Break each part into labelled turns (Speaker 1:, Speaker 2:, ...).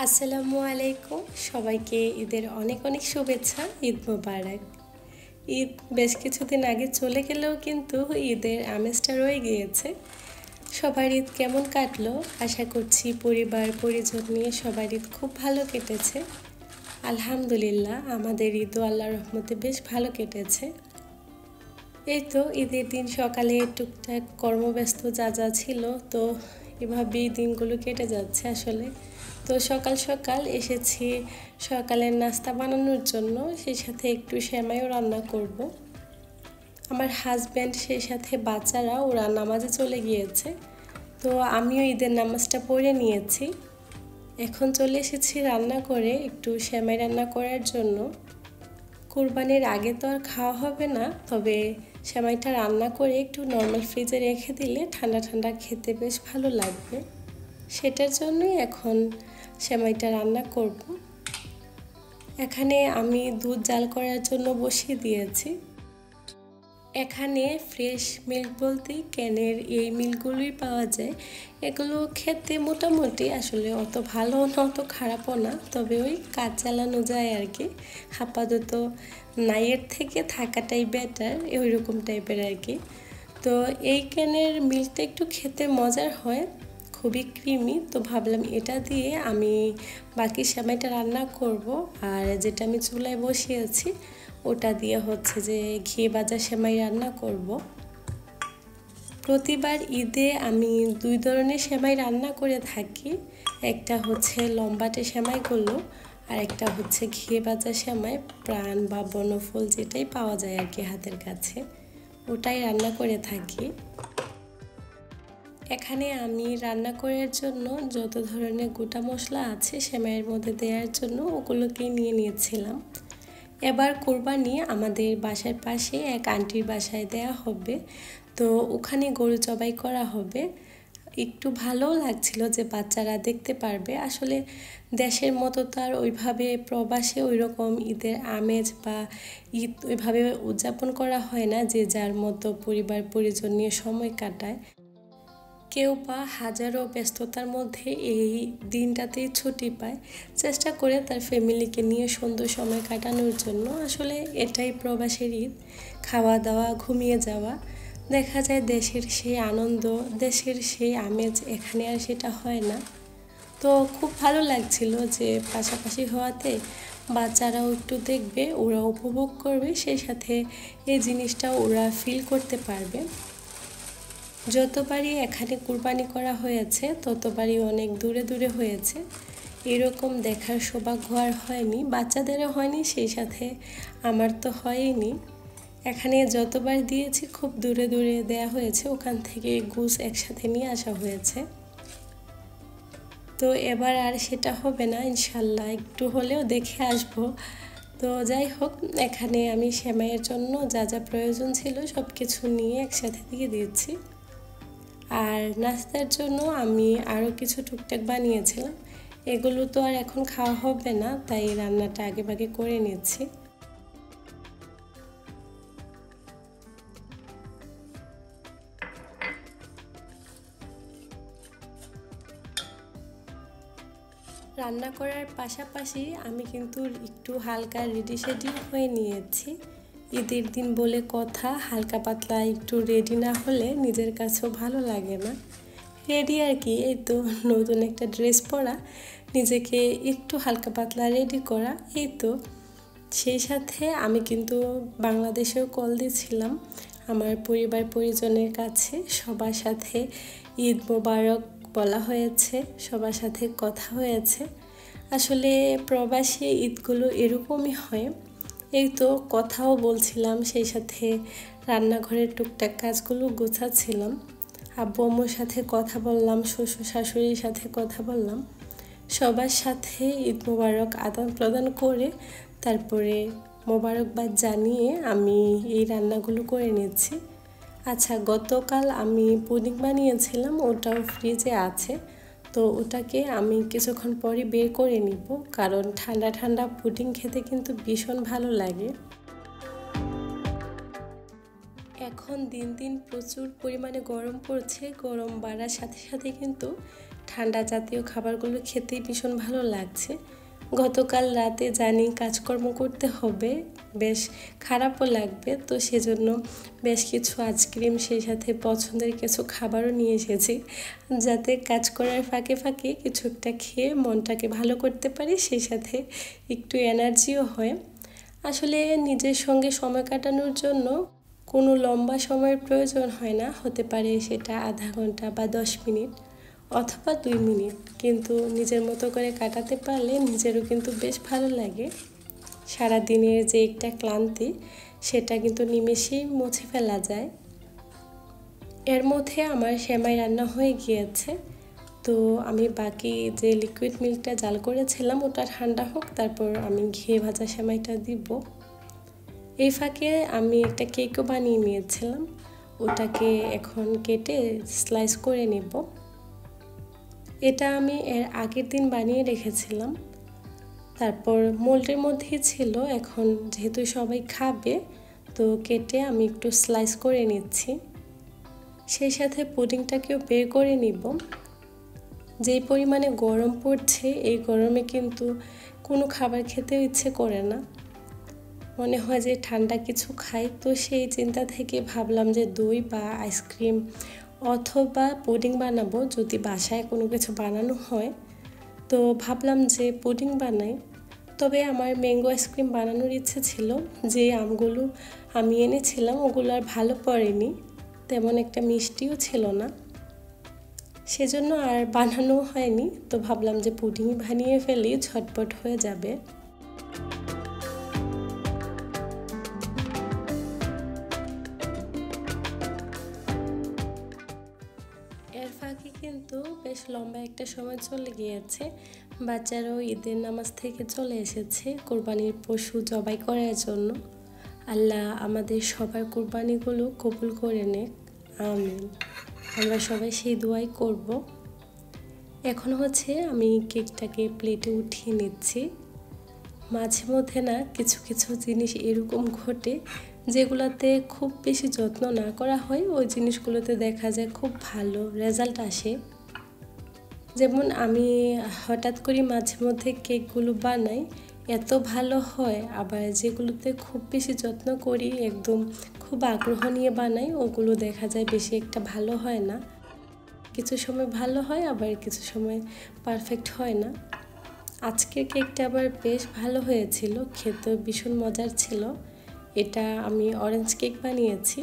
Speaker 1: আসসালামু আলাইকুম, সবাইকে ঈদের অনেক অনেক শুভেচ্ছা। ঈদ মোবারক। ঈদ বেশ কিছুদিন আগে চলে গেলেও কিন্তু ঈদের আমেজটা রয়ে গিয়েছে। সবার ঈদ কেমন কাটলো? আশা করছি পরিবার পরিজন নিয়ে সবার ঈদ খুব ভালো কেটেছে। আলহামদুলিল্লাহ, আমাদের ঈদও আল্লাহর রহমতে বেশ ভালো কেটেছে। এই তো ঈদের দিন সকালে টুকটাক কর্মব্যস্ত যা ছিল, তো এভাবেই দিনগুলো কেটে যাচ্ছে আসলে। তো সকাল সকাল এসেছি সকালের নাস্তা বানানোর জন্য, সেই সাথে একটু সেমাইও রান্না করব। আমার হাজব্যান্ড সেই সাথে বাচ্চারা ওরা নামাজে চলে গিয়েছে, তো আমিও ঈদের নামাজটা পড়ে নিয়েছি। এখন চলে এসেছি রান্না করে একটু সেমাই রান্না করার জন্য। কুরবানির আগে তো আর খাওয়া হবে না, তবে সেমাইটা রান্না করে একটু নর্মাল ফ্রিজে রেখে দিলে ঠান্ডা ঠান্ডা খেতে বেশ ভালো লাগবে। সেটার জন্যই এখন সেমাইটা রান্না করব। এখানে আমি দুধ জাল করার জন্য বসিয়ে দিয়েছি। এখানে ফ্রেশ মিল্ক বলতেই ক্যানের এই মিল্কগুলোই পাওয়া যায়। এগুলো খেতে মোটামুটি আসলে অত ভালো না অত খারাপও না, তবে ওই কাজ চালানো যায় আর কি। আপাতত নাইয়ের থেকে থাকাটাই বেটার, ওই রকম টাইপের আর কি। তো এই ক্যানের মিল্কটা একটু খেতে মজার হয়, খুবই ক্রিমি। তো ভাবলাম এটা দিয়ে আমি বাকি সেমাইটা রান্না করব। আর যেটা আমি চুলায় বসিয়েছি ওটা দিয়ে হচ্ছে যে ঘি ভাজা সেমাই রান্না করব। প্রতিবার ঈদে আমি দুই ধরনের সেমাই রান্না করে থাকি। একটা হচ্ছে লম্বাটে সেমাইগুলো, আর একটা হচ্ছে ঘি ভাজা সেমাই, প্রাণ বা বনফুল যেটাই পাওয়া যায় আর কি হাতের কাছে, ওটাই রান্না করে থাকি। এখানে আমি রান্না করার জন্য যত ধরনের গোটা মশলা আছে সেমাইয়ের মধ্যে দেওয়ার জন্য ওগুলোকেই নিয়ে নিয়েছিলাম। এবার কুরবানি আমাদের বাসার পাশে এক আন্টির বাসায় দেয়া হবে, তো ওখানে গরু জবাই করা হবে। একটু ভালোও লাগছিল যে বাচ্চারা দেখতে পারবে। আসলে দেশের মতো তো আর ওইভাবে প্রবাসে ওই রকম ঈদের আমেজ বা ঈদ ওইভাবে উদযাপন করা হয় না, যে যার মতো পরিবার পরিজন নিয়ে সময় কাটায়। কেউ বা হাজারো ব্যস্ততার মধ্যে এই দিনটাতেই ছুটি পায়, চেষ্টা করে তার ফ্যামিলিকে নিয়ে সুন্দর সময় কাটানোর জন্য। আসলে এটাই প্রবাসের ঈদ, খাওয়া দাওয়া, ঘুমিয়ে যাওয়া। দেখা যায় দেশের সেই আনন্দ, দেশের সেই আমেজ এখানে আর সেটা হয় না। তো খুব ভালো লাগছিল যে পাশাপাশি হওয়াতে বাচ্চারাও একটু দেখবে, ওরা উপভোগ করবে, সেই সাথে এই জিনিসটা ওরা ফিল করতে পারবে। যতবারই এখানে কুরবানি করা হয়েছে ততবারই অনেক দূরে দূরে হয়েছে, এরকম দেখার সৌভাগ্য আর হয়নি। বাচ্চাদেরও হয়নি, সেই সাথে আমার তো হয়নি। এখানে যতবার দিয়েছি খুব দূরে দূরে দেয়া হয়েছে, ওখান থেকে গোছ একসাথে নিয়ে আসা হয়েছে। তো এবার আর সেটা হবে না ইনশাল্লাহ, একটু হলেও দেখে আসবো। তো যাই হোক, এখানে আমি সেমাইয়ের জন্য যা যা প্রয়োজন ছিল সব কিছু নিয়ে একসাথে দিয়ে দিয়েছি। আর নাস্তার জন্য আমি আরও কিছু টুকটাক বানিয়েছিলাম, এগুলো তো আর এখন খাওয়া হবে না, তাই রান্নাটা আগেভাগে করে নিচ্ছি। রান্না করার পাশাপাশি আমি কিন্তু একটু হালকা রেডি শেডি হয়ে নিয়েছি। ঈদের দিন বলে কথা, হালকা পাতলা একটু রেডি না হলে নিজের কাছেও ভালো লাগে না। রেডি আর কি, এই তো নতুন একটা ড্রেস পরা, নিজেকে একটু হালকা পাতলা রেডি করা, এই তো। সেই সাথে আমি কিন্তু বাংলাদেশেও কল দিয়েছিলাম আমার পরিবার পরিজনের কাছে, সবার সাথে ঈদ মোবারক বলা হয়েছে, সবার সাথে কথা হয়েছে। আসলে প্রবাসী ঈদগুলো এরকমই হয়। এই তো কথাও বলছিলাম, সেই সাথে রান্নাঘরের টুকটাক কাজগুলো গোছাচ্ছিলাম। আব্বু আম্মুর সাথে কথা বললাম, শ্বশুর শাশুড়ির সাথে কথা বললাম, সবার সাথে ঈদ মোবারক আদান প্রদান করে তারপরে মোবারকবাদ জানিয়ে আমি এই রান্নাগুলো করে নিচ্ছি। আচ্ছা, গতকাল আমি পুডিং বানিয়েছিলাম, ওটাও ফ্রিজে আছে, তো ওটাকে আমি কিছুক্ষণ পরে বের করে নিব, কারণ ঠান্ডা ঠান্ডা পুডিং খেতে কিন্তু ভীষণ ভালো লাগে। এখন দিন দিন প্রচুর পরিমাণে গরম পড়ছে, গরম বাড়ার সাথে সাথে কিন্তু ঠান্ডা জাতীয় খাবারগুলো খেতেই ভীষণ ভালো লাগছে। গতকাল রাতে জানি কাজকর্ম করতে হবে, বেশ খারাপও লাগবে, তো সেজন্য বেশ কিছু আইসক্রিম সেই সাথে পছন্দের কিছু খাবারও নিয়ে এসেছি, যাতে কাজ করার ফাঁকে ফাঁকে কিছু একটা খেয়ে মনটাকে ভালো করতে পারি, সেই সাথে একটু এনার্জিও হয়। আসলে নিজের সঙ্গে সময় কাটানোর জন্য কোনো লম্বা সময়ের প্রয়োজন হয় না, হতে পারে সেটা আধা ঘন্টা বা 10 মিনিট অথবা 2 মিনিট, কিন্তু নিজের মতো করে কাটাতে পারলে নিজেরও কিন্তু বেশ ভালো লাগে। সারাদিনের যে একটা ক্লান্তি সেটা কিন্তু নিমেষেই মুছে ফেলা যায়। এর মধ্যে আমার সেমাই রান্না হয়ে গিয়েছে, তো আমি বাকি যে লিকুইড মিল্কটা জাল করেছিলাম ওটা ঠান্ডা হোক, তারপর আমি ঘি ভাজা সেমাইটা দিব। এই ফাঁকে আমি একটা কেকও বানিয়ে নিয়েছিলাম, ওটাকে এখন কেটে স্লাইস করে নিব। এটা আমি এর আগের দিন বানিয়ে রেখেছিলাম, তারপর মোল্ডের মধ্যেই ছিল। এখন যেহেতু সবাই খাবে, তো কেটে আমি একটু স্লাইস করে নিচ্ছি। সেই সাথে পুডিংটাকেও বের করে নিব। যেই পরিমাণে গরম পড়ছে, এই গরমে কিন্তু কোনো খাবার খেতেও ইচ্ছে করে না, মনে হয় যে ঠান্ডা কিছু খাই। তো সেই চিন্তা থেকে ভাবলাম যে দই বা আইসক্রিম অথবা পুডিং বানাবো, যদি বাসায় কোনো কিছু বানানো হয়। তো ভাবলাম যে পুডিং বানাই। তবে আমার ম্যাঙ্গো আইসক্রিম বানানোর ইচ্ছে ছিল, যে আমগুলো আমি এনেছিলাম ওগুলো আর ভালো পড়েনি, তেমন একটা মিষ্টিও ছিল না, সেজন্য আর বানানো হয়নি। তো ভাবলাম যে পুডিং বানিয়ে ফেলি, ঝটপট হয়ে যাবে। এর ফাঁকে কিন্তু বেশ লম্বা একটা সময় চলে গিয়েছে, বাচ্চারাও ঈদের নামাজ থেকে চলে এসেছে কোরবানির পশু জবাই করার জন্য। আল্লাহ আমাদের সবার কোরবানিগুলো কবুল করে নেক, আমিন। আমরা সবাই সেই দোয়াই করব। এখন হচ্ছে আমি কেকটাকে প্লেটে উঠিয়ে নিচ্ছি। মাঝে মধ্যে না কিছু কিছু জিনিস এরকম ঘটে যেগুলোতে খুব বেশি যত্ন না করা হয়, ওই জিনিসগুলোতে দেখা যায় খুব ভালো রেজাল্ট আসে। যেমন আমি হঠাৎ করে মাঝে মধ্যে কেকগুলো বানাই, এত ভালো হয়, আবার যেগুলোতে খুব বেশি যত্ন করি, একদম খুব আগ্রহ নিয়ে বানাই, ওগুলো দেখা যায় বেশি একটা ভালো হয় না। কিছু সময় ভালো হয়, আবার কিছু সময় পারফেক্ট হয় না। আজকের কেকটা আবার বেশ ভালো হয়েছিল, খেতে ভীষণ মজার ছিল। এটা আমি অরেঞ্জ কেক বানিয়েছি।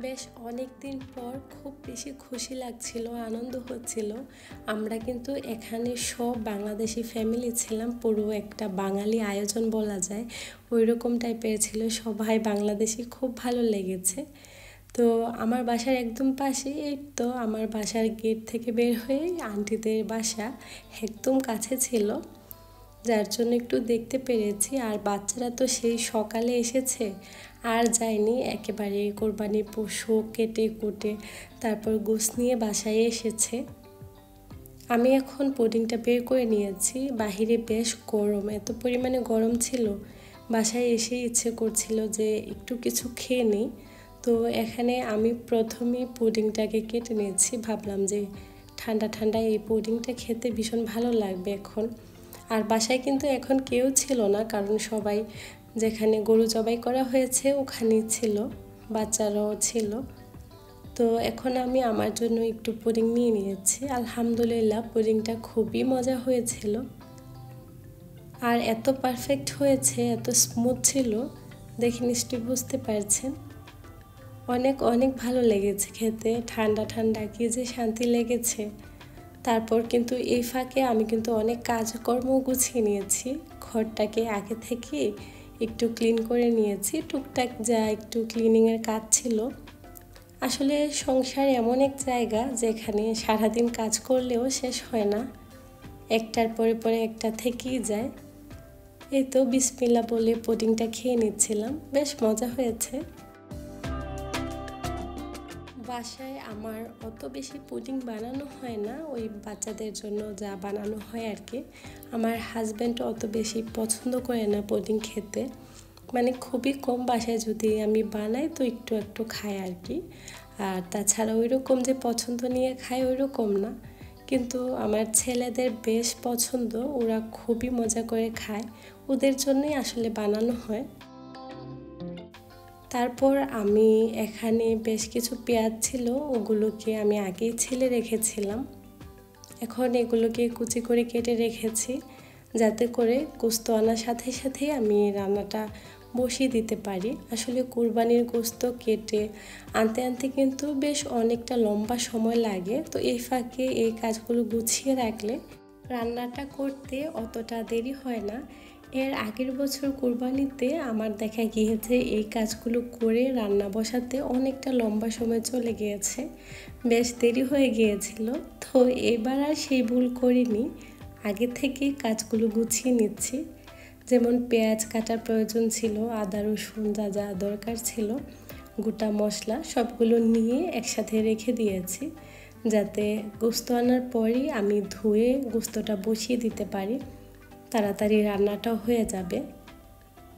Speaker 1: বেশ অনেক দিন পর খুব বেশি খুশি লাগছিল, আনন্দ হচ্ছিল। আমরা কিন্তু এখানে সব বাংলাদেশি ফ্যামিলি ছিলাম, পুরো একটা বাঙালি আয়োজন বলা যায়, ওই রকম টাইপের ছিল। সবাই বাংলাদেশি, খুব ভালো লেগেছে। তো আমার বাসার একদম পাশে, এই তো আমার বাসার গেট থেকে বের হয়ে আন্টিদের বাসা একদম কাছে ছিল, যার জন্য একটু দেখতে পেরেছি। আর বাচ্চারা তো সেই সকালে এসেছে, আর যায়নি, একেবারে কোরবানির পশু কেটে কুটে তারপর গোশ নিয়ে বাসায় এসেছে। আমি এখন পুডিংটা বের করে নিয়েছি। বাহিরে বেশ গরম, এত পরিমাণে গরম ছিল, বাসায় এসে ইচ্ছে করছিল যে একটু কিছু খেয়ে নিই। তো এখানে আমি প্রথমেই পুডিংটাকে কেটে নিয়েছি, ভাবলাম যে ঠান্ডা ঠান্ডা এই পুডিংটা খেতে ভীষণ ভালো লাগবে এখন। আর বাসায় কিন্তু এখন কেউ ছিল না, কারণ সবাই যেখানে গরু জবাই করা হয়েছে ওখানেই ছিল, বাচ্চারাও ছিল। তো এখন আমি আমার জন্য একটু পুডিং নিয়ে নিয়েছি। আলহামদুলিল্লাহ পুডিংটা খুবই মজা হয়েছিল, আর এত পারফেক্ট হয়েছে, এত স্মুথ ছিল, দেখে নিশ্চয়ই বুঝতে পারছেন। অনেক অনেক ভালো লেগেছে খেতে, ঠান্ডা ঠান্ডা কি যে শান্তি লেগেছে। তারপর কিন্তু এই ফাঁকে আমি কিন্তু অনেক কাজকর্ম গুছিয়ে নিয়েছি, ঘরটাকে আগে থেকে একটু ক্লিন করে নিয়েছি, টুকটাক যা একটু ক্লিনিংয়ের কাজ ছিল। আসলে সংসার এমন এক জায়গা যেখানে সারাদিন কাজ করলেও শেষ হয় না, একটার পরে পরে একটা থেকেই যায়। এই তো বিসমিল্লাহ বলে পুডিংটা খেয়ে নিচ্ছিলাম, বেশ মজা হয়েছে। বাসায় আমার অত বেশি পুডিং বানানো হয় না, ওই বাচ্চাদের জন্য যা বানানো হয় আর কি। আমার হাজব্যান্ড অত বেশি পছন্দ করে না পুডিং খেতে, মানে খুবই কম। বাসায় যদি আমি বানাই তো একটু একটু খায় আর কি। আর তাছাড়া ওই রকম যে পছন্দ নিয়ে খায় ওই রকম না, কিন্তু আমার ছেলেদের বেশ পছন্দ, ওরা খুবই মজা করে খায়, ওদের জন্যই আসলে বানানো হয়। তারপর আমি এখানে বেশ কিছু পেঁয়াজ ছিল, ওগুলোকে আমি আগেই ছিলে রেখেছিলাম। এখন এগুলোকে কুচি করে কেটে রেখেছি, যাতে করে গোস্ত আনার সাথে সাথেই আমি রান্নাটা বসিয়ে দিতে পারি। আসলে কুরবানির গোস্ত কেটে আনতে আনতে কিন্তু বেশ অনেকটা লম্বা সময় লাগে, তো এই ফাঁকে এই কাজগুলো গুছিয়ে রাখলে রান্নাটা করতে অতটা দেরি হয় না। এর আগের বছর কুরবানিতে আমার দেখা গিয়েছে এই কাজগুলো করে রান্না বসাতে অনেকটা লম্বা সময় চলে গিয়েছে, বেশ দেরি হয়ে গিয়েছিল। তো এবার আর সেই ভুল করিনি, আগে থেকে কাজগুলো গুছিয়ে নিচ্ছি। যেমন পেঁয়াজ কাটার প্রয়োজন ছিল, আদা রসুন যা যা দরকার ছিল, গোটা মশলা সবগুলো নিয়ে একসাথে রেখে দিয়েছি, যাতে গোস্ত আনার পরই আমি ধুয়ে গোস্তটা বসিয়ে দিতে পারি, তাড়াতাড়ি রান্নাটাও হয়ে যাবে।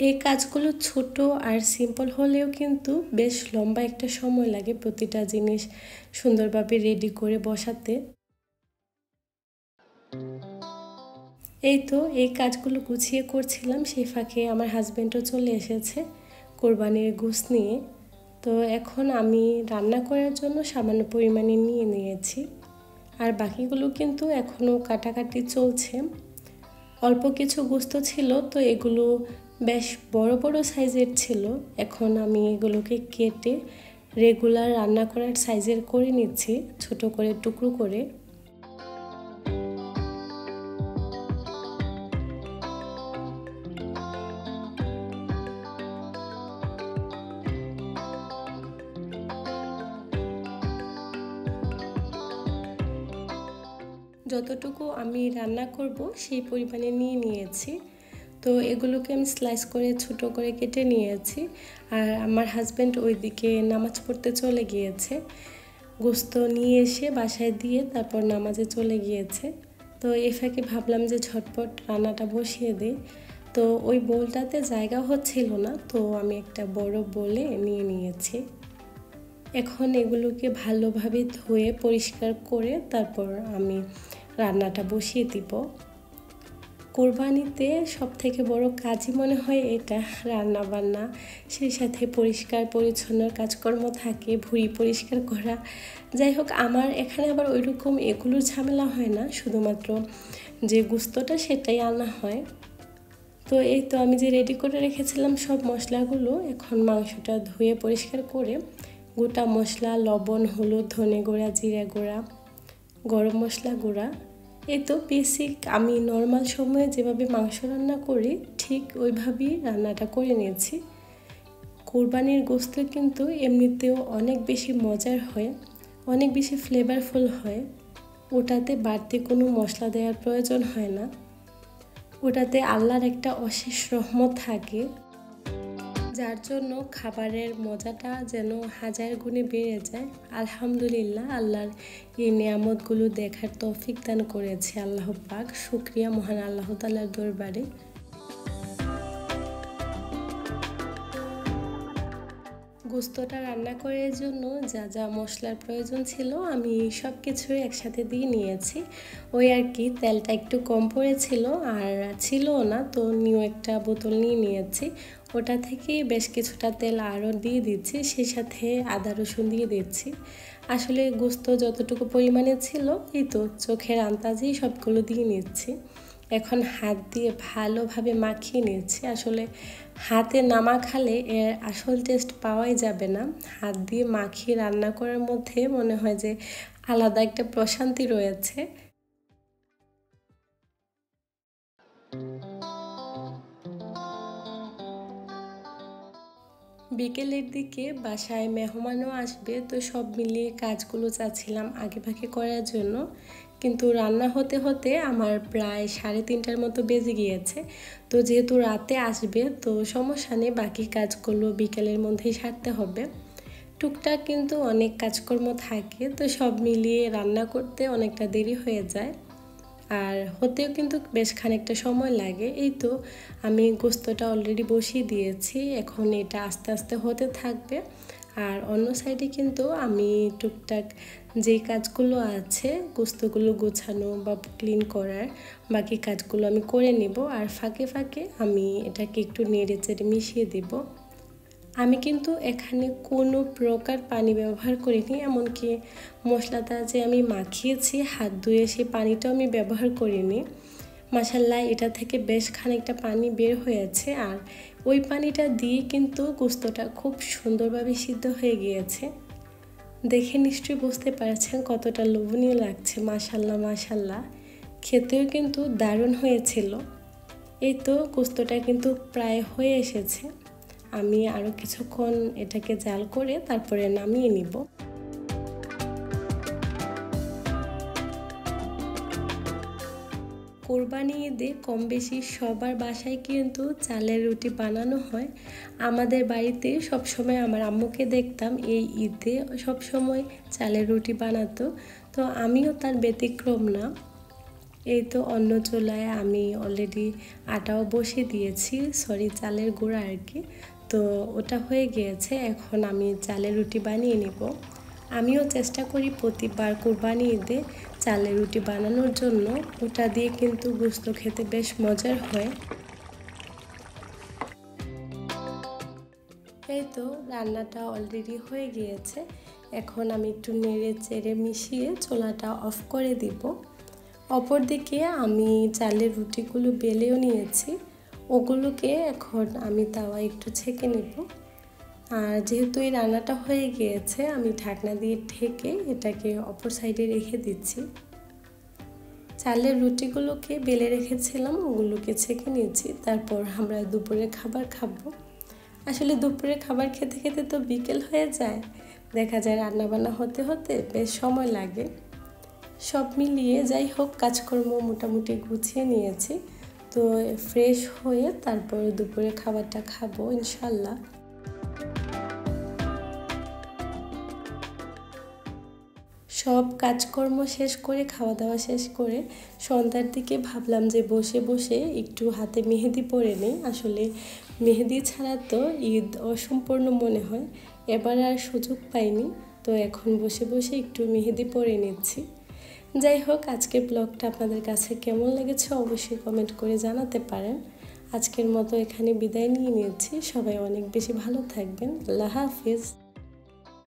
Speaker 1: এই কাজগুলো ছোট আর সিম্পল হলেও কিন্তু বেশ লম্বা একটা সময় লাগে প্রতিটা জিনিস সুন্দরভাবে রেডি করে বসাতে। এই তো এই কাজগুলো গুছিয়ে করছিলাম, সেই ফাঁকে আমার হাজব্যান্ডও চলে এসেছে কোরবানির গোশত নিয়ে। তো এখন আমি রান্না করার জন্য সামান্য পরিমাণে নিয়ে নিয়েছি, আর বাকিগুলো কিন্তু এখনও কাটাকাটি চলছে। অল্প কিছু গোস্ত ছিল, তো এগুলো বেশ বড় বড় সাইজের ছিল। এখন আমি এগুলোকে কেটে রেগুলার রান্না করার সাইজের করে নিচ্ছি, ছোট করে টুকরো করে। যতটুকু আমি রান্না করব সেই পরিমাণে নিয়ে নিয়েছি। তো এগুলোকে আমি স্লাইস করে ছোট করে কেটে নিয়েছি, আর আমার হাজব্যান্ড ওইদিকে নামাজ পড়তে চলে গিয়েছে। গোস্ত নিয়ে এসে বাসায় দিয়ে তারপর নামাজে চলে গিয়েছে। তো এই ফাঁকে ভাবলাম যে ঝটপট রান্নাটা বসিয়ে দিই। তো ওই বোলটাতে জায়গা হচ্ছিল না, তো আমি একটা বড় বোলে নিয়ে নিয়েছি। এখন এগুলোকে ভালোভাবে ধুয়ে পরিষ্কার করে তারপর আমি রান্নাটা বসিয়ে দিব। কোরবানিতে সবথেকে বড় কাজই মনে হয় এটা, রান্না বান্না, সেই সাথে পরিষ্কার পরিচ্ছন্নর কাজকর্ম থাকে, ভুঁড়ি পরিষ্কার করা। যাই হোক, আমার এখানে আবার ওইরকম এগুলোর ঝামেলা হয় না, শুধুমাত্র যে গোস্তটা সেটাই আনা হয়। তো এই তো আমি যে রেডি করে রেখেছিলাম সব মশলাগুলো, এখন মাংসটা ধুয়ে পরিষ্কার করে গোটা মশলা, লবণ, হলুদ, ধনে গুঁড়া, জিরা গুঁড়া, গরম মশলা গুঁড়া, এই তো বেসিক আমি নর্মাল সময়ে যেভাবে মাংস রান্না করি ঠিক ওইভাবেই রান্নাটা করে নিয়েছি। কোরবানির গোস্ত কিন্তু এমনিতেও অনেক বেশি মজার হয়, অনেক বেশি ফ্লেভারফুল হয়। ওটাতে বাড়তি কোনো মশলা দেওয়ার প্রয়োজন হয় না, ওটাতে আল্লাহর একটা অশেষ রহমত থাকে, যার জন্য খাবারের মজাটা যেন হাজার গুণে বেড়ে যায়। আলহামদুলিল্লাহ, আল্লাহর এই নিয়ামতগুলো দেখার তৌফিক দান করেছে আল্লাহ পাক, শুকরিয়া মহান আল্লাহ তাআলার দরবারে। গোস্তটা রান্না করার জন্য যা যা মশলার প্রয়োজন ছিল আমি সব কিছুই একসাথে দিয়ে নিয়েছি। ওই আর কি, তেলটা একটু কম পড়েছিল আর ছিলও না, তো নিউ একটা বোতল নিয়ে নিয়েছি, ওটা থেকে বেশ কিছুটা তেল আরও দিয়ে দিচ্ছি, সেই সাথে আদা রসুন দিয়ে দিচ্ছি। আসলে গোস্ত যতটুকু পরিমাণে ছিল এই তো চোখের আন্দাজেই সবগুলো দিয়ে নিচ্ছি। এখন হাত দিয়ে ভালোভাবে মাখিয়ে নিচ্ছি। আসলে হাতে না মাখালে এর আসল টেস্ট পাওয়াই যাবে না। হাত দিয়ে মাখিয়ে রান্না করার মধ্যে মনে হয় যে আলাদা একটা প্রশান্তি রয়েছে। বিকেলের দিকে বাসায় মেহমানও আসবে, তো সব মিলিয়ে কাজগুলো চাচ্ছিলাম আগেভাগে করার জন্য, কিন্তু রান্না হতে হতে আমার প্রায় 3:30টার মতো বেজে গিয়েছে। তো যেহেতু রাতে আসবে তো সমস্যা নেই, বাকি কাজগুলো বিকেলের মধ্যেই সারতে হবে। টুকটাক কিন্তু অনেক কাজকর্ম থাকে, তো সব মিলিয়ে রান্না করতে অনেকটা দেরি হয়ে যায় আর হতেও কিন্তু বেশ খানিকটা সময় লাগে। এই তো আমি গোস্তটা অলরেডি বসিয়ে দিয়েছি, এখন এটা আস্তে আস্তে হতে থাকবে। আর অন্য সাইডে কিন্তু আমি টুকটাক যেই কাজগুলো আছে গোস্তগুলো গোছানো বা ক্লিন করার বাকি কাজগুলো আমি করে নিব, আর ফাঁকে ফাঁকে আমি এটাকে একটু নেড়ে চেড়ে মিশিয়ে দেব। আমি কিন্তু এখানে কোনো প্রকার পানি ব্যবহার করিনি, এমনকি মশলাটা যে আমি মাখিয়েছি হাত ধুয়ে সেই পানিটাও আমি ব্যবহার করিনি। মাশাআল্লাহ এটা থেকে বেশ খানিকটা পানি বের হয়েছে, আর ওই পানিটা দিয়ে কিন্তু গোস্তটা খুব সুন্দরভাবে সিদ্ধ হয়ে গিয়েছে। দেখে নিশ্চয়ই বুঝতে পারছেন কতটা লোভনীয় লাগছে। মাশাআল্লাহ মাশাআল্লাহ, খেতেও কিন্তু দারুণ হয়েছিল। এই তো গোস্তটা কিন্তু প্রায় হয়ে এসেছে, আমি আরও কিছুক্ষণ এটাকে জাল করে তারপরে নামিয়ে নিব। কোরবানি ঈদে কম বেশি সবার বাসায় কিন্তু চালের রুটি বানানো হয়। আমাদের বাড়িতে সবসময় আমার আম্মুকে দেখতাম এই ঈদে সবসময় চালের রুটি বানাতো, তো আমিও তার ব্যতিক্রম না। এই তো অন্য চুলায় আমি অলরেডি আটাও বসিয়ে দিয়েছি, চালের গুঁড়া আর কি। তো ওটা হয়ে গিয়েছে, এখন আমি চালের রুটি বানিয়ে নিব। আমিও চেষ্টা করি প্রতিবার কোরবানি ঈদে চালের রুটি বানানোর জন্য, ওটা দিয়ে কিন্তু গোশত খেতে বেশ মজার হয়। এই তো রান্নাটা অলরেডি হয়ে গিয়েছে, এখন আমি একটু নেড়ে চেড়ে মিশিয়ে চুলাটা অফ করে দিব। অপরদিকে আমি চালের রুটিগুলো বেলেও নিয়েছি, ওগুলোকে এখন আমি তাওয়া একটু ছেঁকে নেব। আর যেহেতু এই রান্নাটা হয়ে গিয়েছে, আমি ঢাকনা দিয়ে ঢেকে এটাকে অপর সাইডে রেখে দিচ্ছি। চালের রুটিগুলোকে বেলে রেখেছিলাম, ওগুলোকে ছেঁকে নিয়েছি, তারপর আমরা দুপুরে খাবার খাবো। আসলে দুপুরে খাবার খেতে খেতে তো বিকেল হয়ে যায়, দেখা যায় রান্নাবান্না হতে হতে বেশ সময় লাগে। সব মিলিয়ে যাই হোক কাজকর্ম মোটামুটি গুছিয়ে নিয়েছি, তো ফ্রেশ হয়ে তারপর দুপুরে খাবারটা খাবো ইনশাল্লাহ। সব কাজকর্ম শেষ করে খাওয়া দাওয়া শেষ করে সন্ধ্যার দিকে ভাবলাম যে বসে বসে একটু হাতে মেহেদি পরে নিই। আসলে মেহেদি ছাড়া তো ঈদ অসম্পূর্ণ মনে হয়, এবার আর সুযোগ পাইনি, তো এখন বসে বসে একটু মেহেদি পরে নিচ্ছি। যাই হোক আজকের ব্লগটা আপনাদের কাছে কেমন লেগেছে অবশ্যই কমেন্ট করে জানাতে পারেন। আজকের মতো এখানে বিদায় নিয়ে নিয়েছি, সবাই অনেক বেশি ভালো থাকবেন। আল্লাহ হাফিজ।